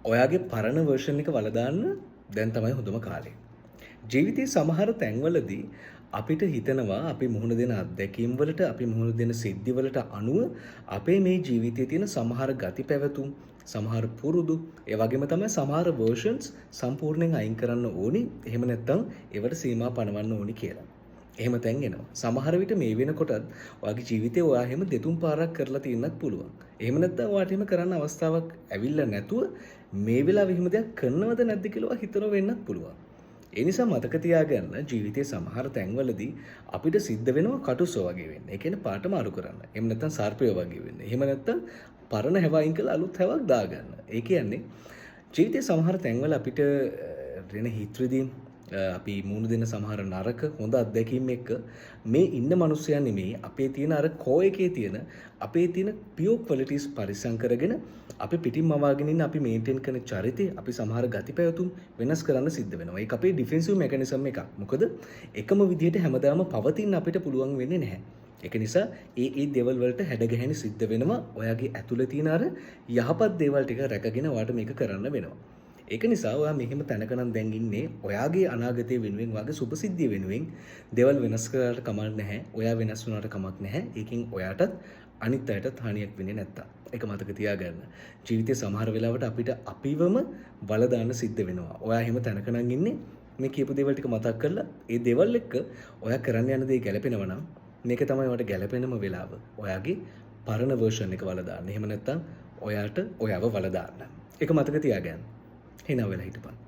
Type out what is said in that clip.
ඔයාගේ පරණ වර්ෂන් එක වලදාන්න දැන් තමයි හොඳම කාලේ. ජීවිතයේ සමහර තැන්වලදී අපිට හිතනවා අපි මුහුණ දෙන අත්දැකීම් වලට අපි මුහුණ දෙන සිද්ධි වලට අනුව අපේ මේ ජීවිතයේ තියෙන සමහර ගති පැවතුම් සමහර පුරුදු ඒ වගේම තමයි සමහර වර්ෂන්ස් සම්පූර්ණයෙන් අයින් කරන්න ඕනි. එහෙම නැත්නම් ඒවට සීමා පනවන්න ඕනි කියලා. එහෙම තැන් එනවා. සමහර විට මේ වෙනකොටත් ඔයාගේ ජීවිතේ ඔයා එහෙම දෙතුන් පාරක් කරලා තියෙන්නත් පුළුවන්. එහෙම නැත්නම් ඔයාට එහෙම කරන්න අවස්ථාවක් ඇවිල්ලා නැතුව මේ වෙලාවෙ එහෙම දෙයක් කරනවද නැද්ද කියලා හිතන වෙන්නත් පුළුවන්. ඒ නිසා මතක තියාගන්න ජීවිතයේ සමහර තැන්වලදී අපිට සිද්ධ වෙනවා කටුසෝ වගේ වෙන්න. ඒ කියන්නේ පාට මාරු කරන්න. එහෙම නැත්නම් සර්පයෝ වගේ වෙන්න. එහෙම නැත්නම් පරණ හැවයින් කළ අලුත් හැවක් දාගන්න. ඒ කියන්නේ ජීවිතයේ සමහර තැන්වල අපිට වෙන හිතවිදීම් අපි මුණ දෙන සමහර නරක හොඳ අත්දැකීම් එක්ක මේ ඉන්න මිනිස්සයා නෙමෙයි අපේ තියෙන අර කෝ එකේ තියෙන අපේ තියෙන පියෝ ක්වොලිටිස් පරිසම් කරගෙන අපි පිටින් මවාගෙන ඉන්න අපි මේන්ටේන් කරන චරිතය අපි සමහර ගති පැවතුම් වෙනස් කරන්න සිද්ධ වෙනවා. ඒක අපේ ඩිෆෙන්සිව් මෙකනිසම් එකක්. මොකද එකම විදිහට හැමදාම පවතින්න අපිට පුළුවන් වෙන්නේ නැහැ. ඒක නිසා ඒ දේවල් වලට හැඩගැහෙන සිද්ධ වෙනවා. ඔයාගේ ඇතුළේ තියෙන අර යහපත් දේවල් ටික රැකගෙන ඔයාට මේක කරන්න වෙනවා. ඒක නිසා ඔයා මෙහෙම තැනක නම් දැන් ඉන්නේ ඔයාගේ අනාගතය වෙනුවෙන් ඔයාගේ සුභසිද්ධිය වෙනුවෙන් දේවල් වෙනස් කරලාට කමක් නැහැ. ඔයා වෙනස් වුණාට කමක් නැහැ. ඒකෙන් ඔයාටත් අනිත් අයටත් හානියක් වෙන්නේ නැත්තම්. ඒක මතක තියාගන්න. ජීවිතේ සමහර වෙලාවට අපිට අපිවම වල දාන්න සිද්ධ වෙනවා. ඔයා එහෙම තැනක නම් ඉන්නේ මේ කියපු දේවල් ටික මතක් කරලා ඒ දේවල් එක්ක ඔයා කරන්න යන දේ ගැලපෙනවා නම් මේක තමයි ඔයාට ගැලපෙනම වෙලාව. ඔයාගේ පරණ වර්ෂන් එක වල දාන්න. එහෙම නැත්තම් ඔයාට ඔයව වල දාන්න. ඒක මතක තියාගන්න. හිනා වෙලා හිටපන්.